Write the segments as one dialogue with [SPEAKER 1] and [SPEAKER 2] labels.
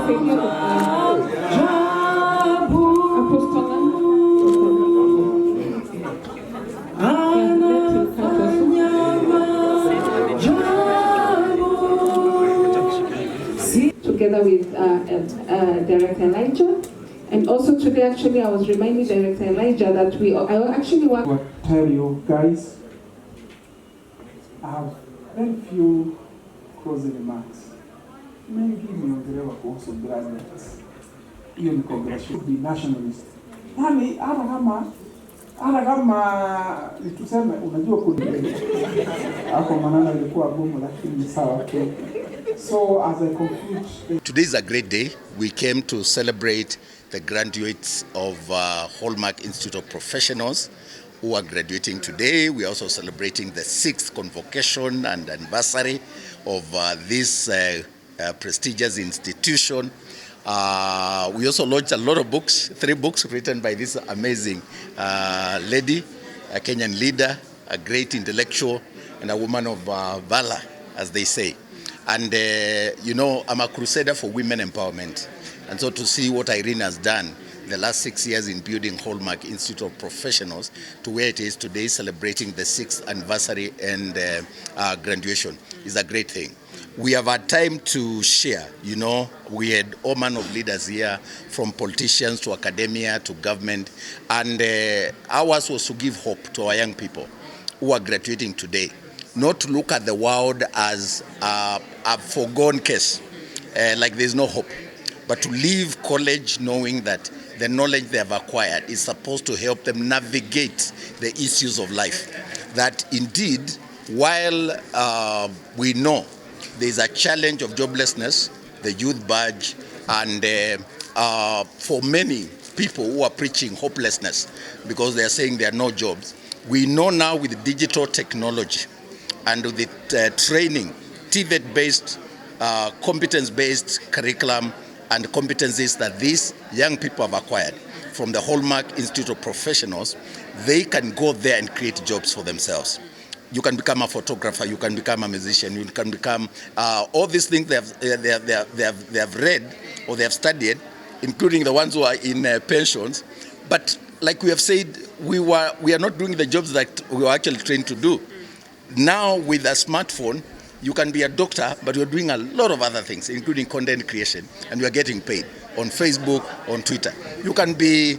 [SPEAKER 1] Together with Director Elijah. And also today, actually, I was reminding Director Elijah that I actually want
[SPEAKER 2] to tell you guys, I have very few closing remarks. Mengi niongelewa kuhusu graduates. Hiyo ni congressional, be nationalist. Yani hata kama nituseme unajua kuni hapo manana ilikuwa gumu lakini sawa tu. So as I conclude,
[SPEAKER 3] today is a great day. We came to celebrate the graduates of Hallmark Institute of Professionals who are graduating today. We are also celebrating the 6th convocation and anniversary of this prestigious institution. We also launched a lot of books, 3 books written by this amazing lady, a Kenyan leader, a great intellectual, and a woman of valor, as they say. And you know, I'm a crusader for women empowerment. And so to see what Irene has done the last 6 years in building Hallmark Institute of Professionals to where it is today, celebrating the 6th anniversary and graduation, is a great thing. We have had time to share, you know, we had all manner of leaders here, from politicians to academia to government, and ours was to give hope to our young people who are graduating today, not to look at the world as a foregone case, like there's no hope, but to leave college knowing that the knowledge they have acquired is supposed to help them navigate the issues of life. That indeed, while we know there's a challenge of joblessness, the youth badge, and for many people who are preaching hopelessness because they are saying there are no jobs, we know now with digital technology and with the training, TVET-based, competence-based curriculum and competencies that these young people have acquired from the Hallmark Institute of Professionals, they can go there and create jobs for themselves. You can become a photographer, you can become a musician, you can become all these things they have read or they have studied, including the ones who are in pensions. But like we have said, we are not doing the jobs that we were actually trained to do. Now with a smartphone, you can be a doctor, but you're doing a lot of other things, including content creation, and you are getting paid on Facebook, on Twitter. You can be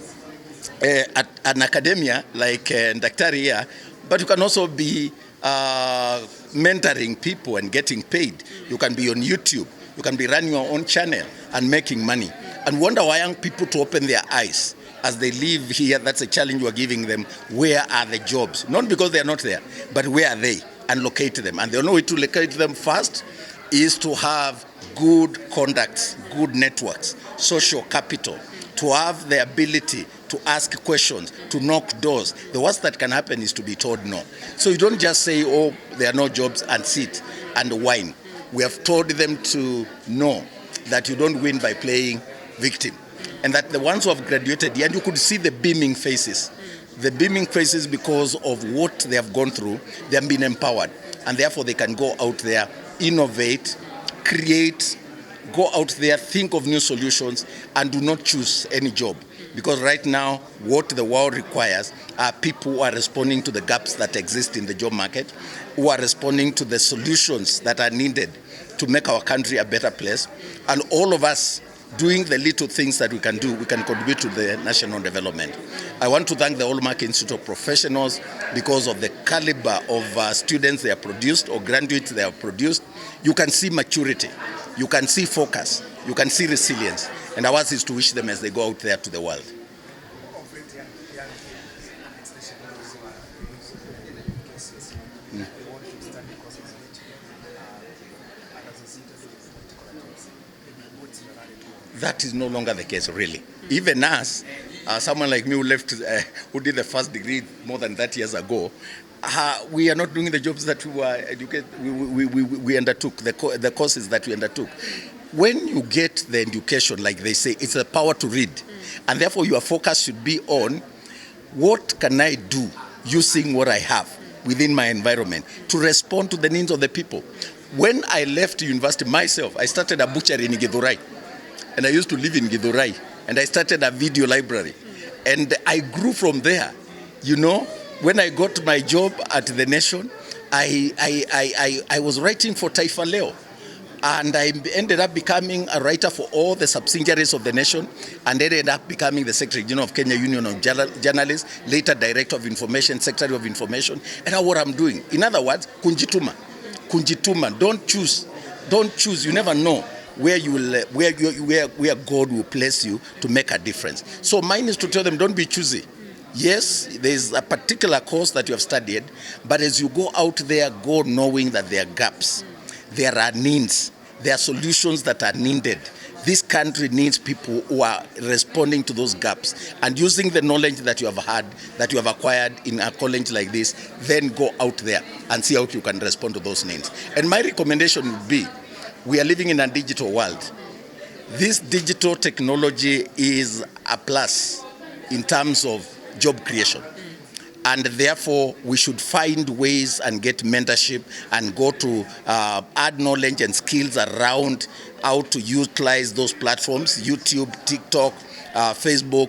[SPEAKER 3] at an academia like Daktari here, but you can also be mentoring people and getting paid. You can be on YouTube. You can be running your own channel and making money. And wonder why young people to open their eyes as they live here. That's a challenge we're giving them. Where are the jobs? Not because they are not there, but where are they? And locate them. And the only way to locate them first is to have good contacts, good networks, social capital, to have the ability to ask questions, to knock doors. The worst that can happen is to be told no. So you don't just say, oh, there are no jobs, and sit and whine. We have told them to know that you don't win by playing victim. And that the ones who have graduated, and you could see the beaming faces. The beaming faces because of what they have gone through, they have been empowered. And therefore they can go out there, innovate, create, go out there, think of new solutions, and do not choose any job. Because right now, what the world requires are people who are responding to the gaps that exist in the job market, who are responding to the solutions that are needed to make our country a better place. And all of us doing the little things that we can do, we can contribute to the national development. I want to thank the Hallmark Institute of Professionals because of the caliber of students they have produced or graduates they have produced. You can see maturity, you can see focus, you can see resilience. And ours is to wish them as they go out there to the world. That is no longer the case, really. Even us, someone like me who left, who did the first degree more than 30 years ago, we are not doing the jobs that we were we undertook, the courses that we undertook. When you get the education, like they say, it's the power to read. And therefore your focus should be on what can I do using what I have within my environment to respond to the needs of the people. When I left university myself, I started a butchery in Githurai. and I used to live in Githurai, and I started a video library. And I grew from there. You know, when I got my job at The Nation, I was writing for Taifa Leo. And I ended up becoming a writer for all the subsidiaries of The Nation, and ended up becoming the Secretary General of Kenya Union of Journalists, later Director of Information, Secretary of Information. And now what I'm doing. In other words, kunjituma. Kunjituma. Don't choose. You never know where you will, where God will place you to make a difference. So mine is to tell them, don't be choosy. Yes, there is a particular course that you have studied, but as you go out there, go knowing that there are gaps, there are needs, there are solutions that are needed. This country needs people who are responding to those gaps and using the knowledge that you have had, that you have acquired in a college like this, then go out there and see how you can respond to those needs. And my recommendation would be, we are living in a digital world. This digital technology is a plus in terms of job creation. And therefore, we should find ways and get mentorship and go to add knowledge and skills around how to utilize those platforms, YouTube, TikTok, Facebook,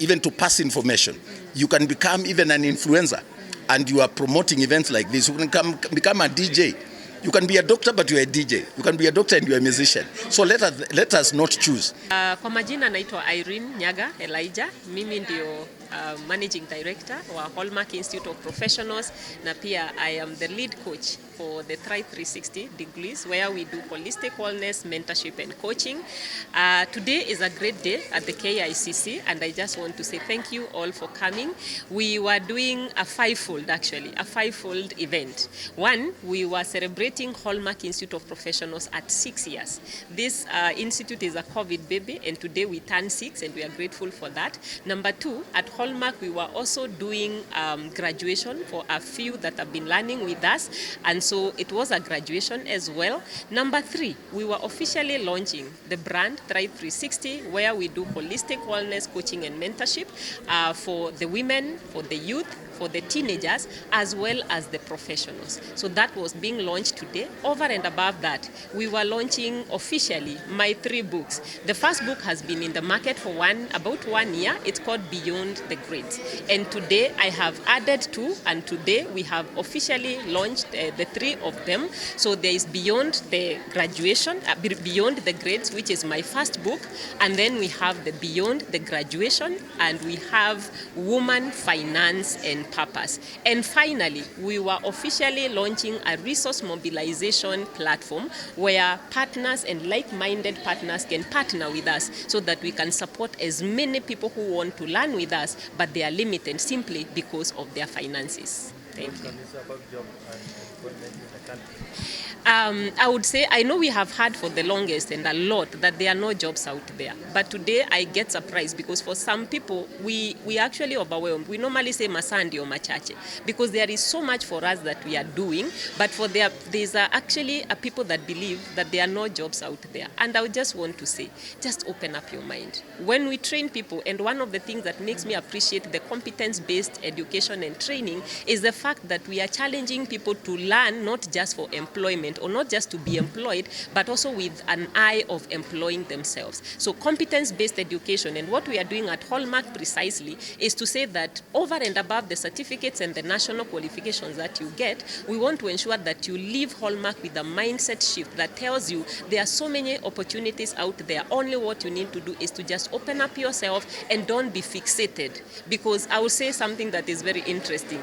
[SPEAKER 3] even to pass information. You can become even an influencer, and you are promoting events like this. You can become a DJ. You can be a doctor, but you're a DJ. You can be a doctor and you're a musician. So let us not choose.
[SPEAKER 4] Kwa majina naitwa Irene Nyaga Elijah. Mimi ndio Managing Director wa Hallmark Institute of Professionals, na pia I am the lead coach for the Thrive 360 degrees, where we do holistic wellness, mentorship and coaching. Today is a great day at the KICC, and I just want to say thank you all for coming. We were doing a fivefold event. One, we were celebrating Hallmark Institute of Professionals at 6 years. This institute is a COVID baby, and today we turn 6, and we are grateful for that. Number two, at Hallmark, we were also doing graduation for a few that have been learning with us, and so it was a graduation as well. Number three, we were officially launching the brand Thrive 360, where we do holistic wellness, coaching and mentorship for the women, for the youth, for the teenagers, as well as the professionals. So that was being launched today. Over and above that, we were launching officially my 3 books. The first book has been in the market for about 1 year. It's called Beyond the Grades. And today I have added 2, and today we have officially launched the 3 of them. So there is Beyond the Graduation, Beyond the Grades, which is my first book. And then we have the Beyond the Graduation, and we have Woman, Finance and Purpose. And finally, we were officially launching a resource mobilization platform where partners and like-minded partners can partner with us so that we can support as many people who want to learn with us, but they are limited simply because of their finances. Thank you. I would say, I know we have heard for the longest and a lot that there are no jobs out there. But today I get surprised because for some people, we actually overwhelmed. We normally say masandi or machache because there is so much for us that we are doing. But for there's actually a people that believe that there are no jobs out there. And I would just want to say, just open up your mind. When we train people, and one of the things that makes me appreciate the competence-based education and training is the fact that we are challenging people to learn not just for employment or not just to be employed, but also with an eye of employing themselves. So competence-based education, and what we are doing at Hallmark precisely is to say that over and above the certificates and the national qualifications that you get, we want to ensure that you leave Hallmark with a mindset shift that tells you there are so many opportunities out there. Only what you need to do is to just open up yourself and don't be fixated. Because I will say something that is very interesting.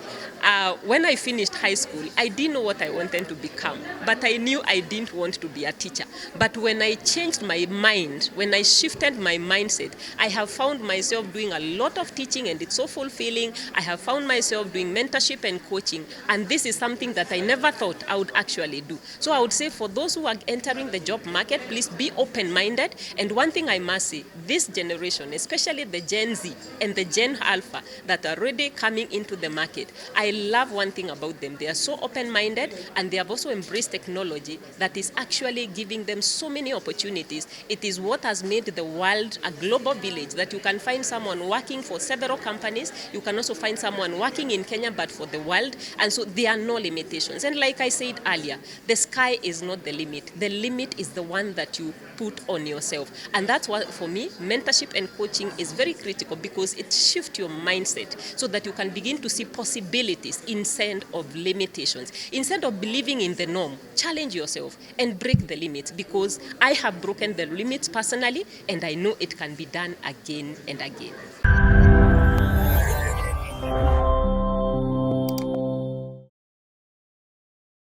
[SPEAKER 4] When I finished high school, I didn't know what I wanted to become, but I knew I didn't want to be a teacher. But when I changed my mind, when I shifted my mindset, I have found myself doing a lot of teaching, and it's so fulfilling. I have found myself doing mentorship and coaching, and this is something that I never thought I would actually do. So I would say for those who are entering the job market, please be open-minded. And one thing I must say, this generation, especially the Gen Z and the Gen Alpha that are already coming into the market, I love one thing about them. They are so open-minded, and they have also embraced technology that is actually giving them so many opportunities. It is what has made the world a global village, that you can find someone working for several companies. You can also find someone working in Kenya, but for the world. And so there are no limitations. And like I said earlier, the sky is not the limit. The limit is the one that you put on yourself. And that's why, for me, mentorship and coaching is very critical, because it shifts your mindset so that you can begin to see possibilities instead of limitations. Instead of believing in the norm, challenge yourself and break the limits, because I have broken the limits personally, and I know it can be done again and again.